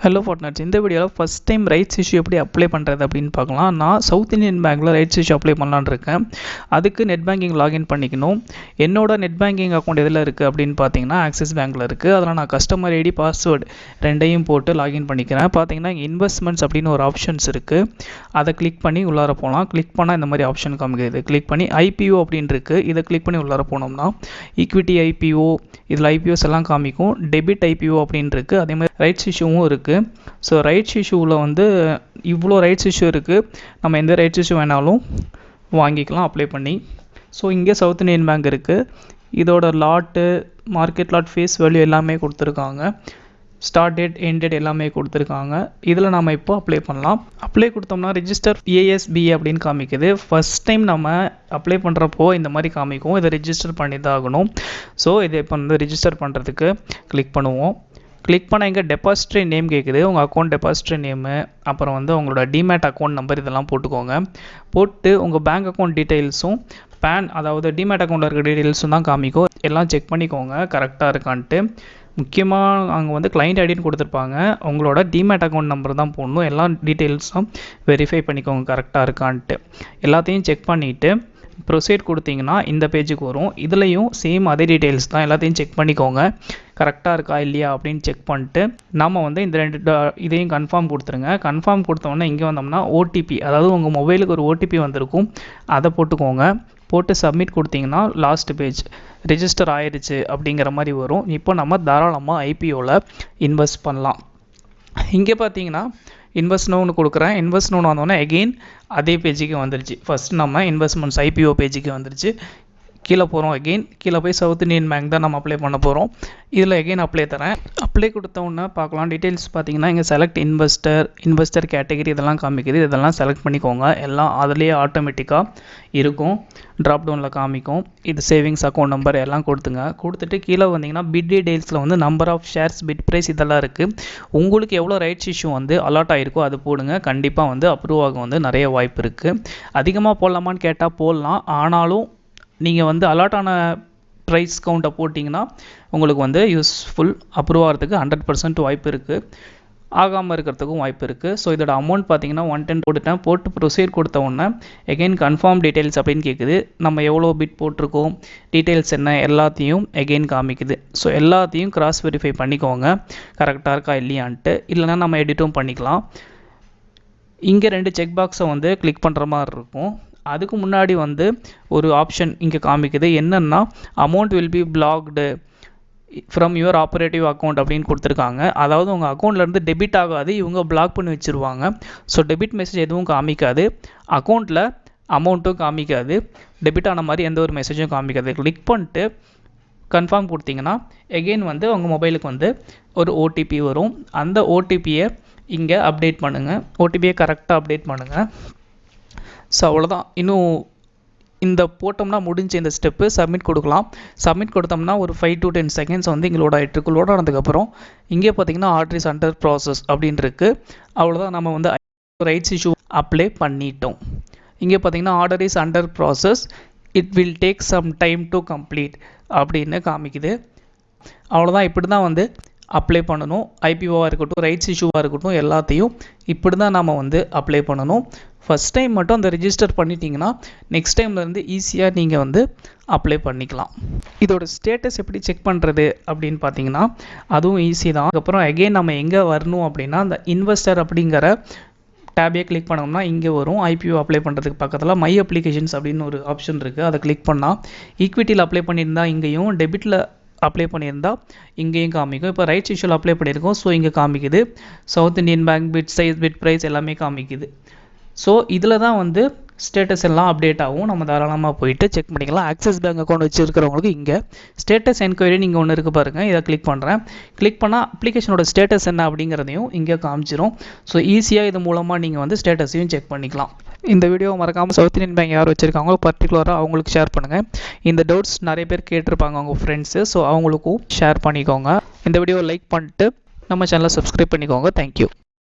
Hello ஃபார்ட்னர்ஸ், இந்த வீடியோவில் first time rights issue எப்படி அப்ளை பண்ணுறது அப்படின்னு பார்க்கலாம். நான் சவுத் இந்தியன் பேங்க்கில் ரைட்ஸ் இஷ்யூ அப்ளை பண்ணலான்னு இருக்கேன். அதுக்கு நெட் பேங்கிங் லாகின் பண்ணிக்கணும். என்னோட நெட் பேங்கிங் அக்கௌண்ட் எதில் இருக்குது அப்படின்னு பார்த்தீங்கன்னா ஆக்சிஸ் பேங்க்கில் இருக்குது. அதில் நான் கஸ்டமர் ஐடி பாஸ்வேர்டு ரெண்டையும் போட்டு லாகின் பண்ணிக்கிறேன். பார்த்தீங்கன்னா இன்வெஸ்ட்மெண்ட்ஸ் அப்படின்னு ஒரு ஆப்ஷன்ஸ் இருக்குது. அதை கிளிக் பண்ணி உள்ளார போகலாம். கிளிக் பண்ணால் இந்த மாதிரி ஆப்ஷன் காமிக்குது. கிளிக் பண்ணி ஐபிஓ அப்படின்னு இருக்குது. இதை கிளிக் பண்ணி உள்ளார போனோம்னா ஈக்விட்டி ஐபிஓ, இதில் ஐபிஓஸ் எல்லாம் காமிக்கும். டெபிட் ஐபிஓ அப்படின்னு இருக்குது. அதே மாதிரி ரைட்ஸ் இஷ்யூவும் இருக்குது. ஸோ ரைட்ஸ் இஷ்யூவில் வந்து இவ்வளோ ரைட்ஸ் இஷ்யூ இருக்குது. நம்ம எந்த ரைட்ஸ் இஷ்யூ வேணாலும் வாங்கிக்கலாம் அப்ளை பண்ணி. ஸோ இங்கே சவுத் இந்தியன் பேங்க் இருக்குது. இதோட lot, market lot, face value எல்லாமே கொடுத்துருக்காங்க. ஸ்டார்ட் டேட், எண்ட் டேட் எல்லாமே கொடுத்துருக்காங்க. இதில் நம்ம இப்போ அப்ளை பண்ணலாம். அப்ளை கொடுத்தோம்னா ரிஜிஸ்டர் ஏஎஸ்பிஏ அப்படின்னு காமிக்குது. ஃபஸ்ட் டைம் நம்ம அப்ளை பண்ணுறப்போ இந்த மாதிரி காமிக்கும். இதை ரிஜிஸ்டர் பண்ணி தான் ஆகணும். ஸோ இதை இப்போ வந்து ரிஜிஸ்டர் பண்ணுறதுக்கு கிளிக் பண்ணுவோம். கிளிக் பண்ண இங்கே டெபாசிட்ரி நேம் கேட்குது. உங்கள் அக்கௌண்ட் டெபாசிட்ரி நேமு, அப்புறம் வந்து உங்களோட டிமேட் அக்கௌண்ட் நம்பர் இதெல்லாம் போட்டுக்கோங்க. போட்டு உங்கள் பேங்க் அக்கௌண்ட் டீட்டெயில்ஸும் அதாவது டிமேட் அக்கௌண்ட்டில் இருக்க டீட்டெயில்ஸும் தான் காமிக்கும். எல்லாம் செக் பண்ணிக்கோங்க கரெக்டாக இருக்கான்ட்டு. முக்கியமாக அங்கே வந்து கிளைண்ட் ஐடின்னு கொடுத்துருப்பாங்க. உங்களோட டிமேட் அக்கௌண்ட் நம்பர் தான் போடணும். எல்லா டீட்டெயில்ஸும் வெரிஃபை பண்ணிக்கோங்க கரெக்டாக இருக்கான்ட்டு. எல்லாத்தையும் செக் பண்ணிவிட்டு ப்ரொசீட் கொடுத்தீங்கன்னா இந்த பேஜுக்கு வரும். இதுலேயும் சேம் அதே டீட்டெயில்ஸ் தான். எல்லாத்தையும் செக் பண்ணிக்கோங்க கரெக்டாக இருக்கா இல்லையா அப்படின்னு செக் பண்ணிட்டு நம்ம வந்து இந்த இதையும் கன்ஃபார்ம் கொடுத்துருங்க. கன்ஃபார்ம் கொடுத்தோன்னே இங்கே வந்தோம்னா ஓடிபி, அதாவது உங்கள் மொபைலுக்கு ஒரு ஓடிபி வந்திருக்கும், அதை போட்டுக்கோங்க. போட்டு சப்மிட் கொடுத்தீங்கன்னா லாஸ்ட் பேஜ் ரிஜிஸ்டர் ஆயிடுச்சு அப்படிங்கிற மாதிரி வரும். இப்போ நம்ம தாராளமாக ஐபிஓவில் இன்வெஸ்ட் பண்ணலாம். இங்கே பார்த்தீங்கன்னா இன்வெஸ்ட் நோன்னு கொடுக்குறேன். இன்வெஸ்ட் நோன்னு வந்தோடனே எகெயின் அதே பேஜுக்கு வந்துருச்சு. ஃபஸ்ட் நம்ம இன்வெஸ்ட்மெண்ட்ஸ் ஐபிஓ பேஜுக்கு வந்துருச்சு. கீழே போகிறோம். எகெயின் கீழே போய் சவுத் இந்தியன் பேங்க் தான் நம்ம அப்ளை பண்ண போகிறோம். இதில் எகெயின் அப்ளை தரேன். அப்ளை கொடுத்தோன்னே பார்க்கலாம். டீட்டெயில்ஸ் பார்த்தீங்கன்னா இங்கே செலக்ட் இன்வெஸ்டர் கேட்டகரி இதெல்லாம் காமிக்குது. இதெல்லாம் செலக்ட் பண்ணிக்கோங்க. எல்லாம் அதிலேயே ஆட்டோமேட்டிக்காக இருக்கும். ட்ராப் டவுனில் காமிக்கும். இது சேவிங்ஸ் அக்கௌண்ட் நம்பர் எல்லாம் கொடுத்துட்டு கீழே வந்தீங்கன்னா பிட் டீடைல்ஸில் வந்து number of shares, bid price இதெல்லாம் இருக்குது. உங்களுக்கு எவ்வளோ ரைட்ஸ் இஷ்யூ வந்து அலாட் ஆகிருக்கோ அது போடுங்க. கண்டிப்பாக வந்து அப்ரூவ் ஆக வந்து நிறைய வாய்ப்பு இருக்குது. அதிகமாக போடலாமான்னு கேட்டால் போடலாம். ஆனாலும் நீங்கள் வந்து அலாட் ஆன ப்ரைஸ் கவுண்ட்டை போட்டிங்கன்னா உங்களுக்கு வந்து யூஸ்ஃபுல். அப்ரூவ் ஆகிறதுக்கு 100% வாய்ப்பு இருக்குது. ஆகாமல் இருக்கிறதுக்கும் வாய்ப்பு இருக்குது. ஸோ இதோட அமௌண்ட் பார்த்தீங்கன்னா 110 போட்டுட்டேன். போட்டு ப்ரொசீட் கொடுத்த உடனே எகெயின் கன்ஃபார்ம் டீட்டெயில்ஸ் அப்படின்னு கேட்குது. நம்ம எவ்வளோ பிட் போட்டிருக்கோம், டீட்டெயில்ஸ் என்ன, எல்லாத்தையும் எகெயின் காமிக்குது. ஸோ எல்லாத்தையும் கிராஸ் வெரிஃபை பண்ணிக்கோங்க கரெக்டாக இருக்கா இல்லையான்ட்டு. இல்லைனா நம்ம எடிட்டும் பண்ணிக்கலாம். இங்கே 2 செக் பாக்ஸை வந்து கிளிக் பண்ணுற மாதிரி இருக்கும். அதுக்கு முன்னாடி வந்து ஒரு ஆப்ஷன் இங்கே காமிக்குது. என்னென்னா amount will be blocked from your operative account அப்படின்னு கொடுத்துருக்காங்க. அதாவது உங்கள் அக்கௌண்ட்லேருந்து டெபிட் ஆகாது, இவங்க பிளாக் பண்ணி வச்சுருவாங்க. ஸோ டெபிட் மெசேஜ் எதுவும் காமிக்காது, அக்கௌண்ட்டில் அமௌண்ட்டும் காமிக்காது, டெபிட் ஆன மாதிரி எந்த ஒரு மெசேஜும் காமிக்காது. கிளிக் பண்ணிட்டு கன்ஃபார்ம் கொடுத்தீங்கன்னா எகெயின் வந்து உங்கள் மொபைலுக்கு வந்து ஒரு ஓடிபி வரும். அந்த ஓடிபியை இங்கே அப்டேட் பண்ணுங்கள். ஓடிபியை கரெக்டாக அப்டேட் பண்ணுங்கள். ஸோ அவ்வளோதான். இன்னும் இந்த போட்டோம்னா முடிஞ்ச இந்த ஸ்டெப்பு சப்மிட் கொடுக்கலாம். சப்மிட் கொடுத்தோம்னா ஒரு 5 to 10 செகண்ட்ஸ் வந்து இங்கே லோட் ஆகிட்டு லோட் ஆனதுக்கப்புறம் இங்கே பார்த்தீங்கன்னா ஆர்டர் இஸ் அண்டர் ப்ராசஸ் அப்படின்னு இருக்குது. அவ்வளோதான், நம்ம வந்து ரைட்ஸ் இஷ்யூ அப்ளை பண்ணிட்டோம். இங்கே பார்த்தீங்கன்னா order is under process, it will take some time to complete அப்படின்னு காமிக்குது. அவ்வளோதான். இப்படி தான் வந்து அப்ளை பண்ணணும். ஐபிஓவாக இருக்கட்டும், ரைட்ஸ் இஷ்யூவாக இருக்கட்டும், எல்லாத்தையும் இப்படி தான் நம்ம வந்து அப்ளை பண்ணணும். ஃபஸ்ட் டைம் மட்டும் அந்த ரிஜிஸ்டர் பண்ணிட்டீங்கன்னா நெக்ஸ்ட் டைம்லேருந்து ஈஸியாக நீங்கள் வந்து அப்ளை பண்ணிக்கலாம். இதோட ஸ்டேட்டஸ் எப்படி செக் பண்ணுறது அப்படின்னு பார்த்தீங்கன்னா அதுவும் ஈஸி தான். அதுக்கப்புறம் எகெயின் நம்ம எங்கே வரணும் அப்படின்னா அந்த இன்வெஸ்டர் அப்படிங்கிற டேபே கிளிக் பண்ணோம்னா இங்கே வரும். ஐபிஓ அப்ளை பண்ணுறதுக்கு பக்கத்தில் மை அப்ளிகேஷன்ஸ் அப்படின்னு ஒரு ஆப்ஷன் இருக்குது. அதை கிளிக் பண்ணால் ஈக்விட்டியில் அப்ளை பண்ணியிருந்தா இங்கேயும், டெபிட்டில் அப்ளை பண்ணியிருந்தால் இங்கேயும் காமிக்கும். இப்போ ரைட்ஸ் இஷ்யூவில் அப்ளை பண்ணியிருக்கோம். ஸோ இங்கே காமிக்குது. South Indian bank, bid size, bid price எல்லாமே காமிக்குது. ஸோ இதில் தான் வந்து ஸ்டேட்டஸ் எல்லாம் அப்டேட் ஆகும். நம்ம தாராளமாக போயிட்டு செக் பண்ணிக்கலாம். ஆக்சிஸ் பேங்க் அக்கௌண்ட் வச்சுருக்கிறவங்களுக்கு இங்கே ஸ்டேட்டஸ் என்கொயரின்னு இங்கே ஒன்று இருக்குது பாருங்கள். இதை கிளிக் பண்ணுறேன். கிளிக் பண்ணால் அப்ளிகேஷனோட ஸ்டேட்டஸ் என்ன அப்படிங்கிறதையும் இங்கே காமிச்சிரும். ஸோ ஈஸியாக இது மூலமாக நீங்கள் வந்து ஸ்டேட்டஸையும் செக் பண்ணிக்கலாம். இந்த வீடியோ மறக்காமல் சவுத் இந்தியன் பேங்க் யார் வச்சுருக்காங்களோ பர்டிகுலராக அவங்களுக்கு ஷேர் பண்ணுங்கள். இந்த டவுட்ஸ் நிறைய பேர் கேட்டிருப்பாங்க அவங்க ஃப்ரெண்ட்ஸு. ஸோ அவங்களுக்கும் ஷேர் பண்ணிக்கோங்க. இந்த வீடியோவை லைக் பண்ணிட்டு நம்ம சேனலை சப்ஸ்கிரைப் பண்ணிக்கோங்க. தேங்க்யூ.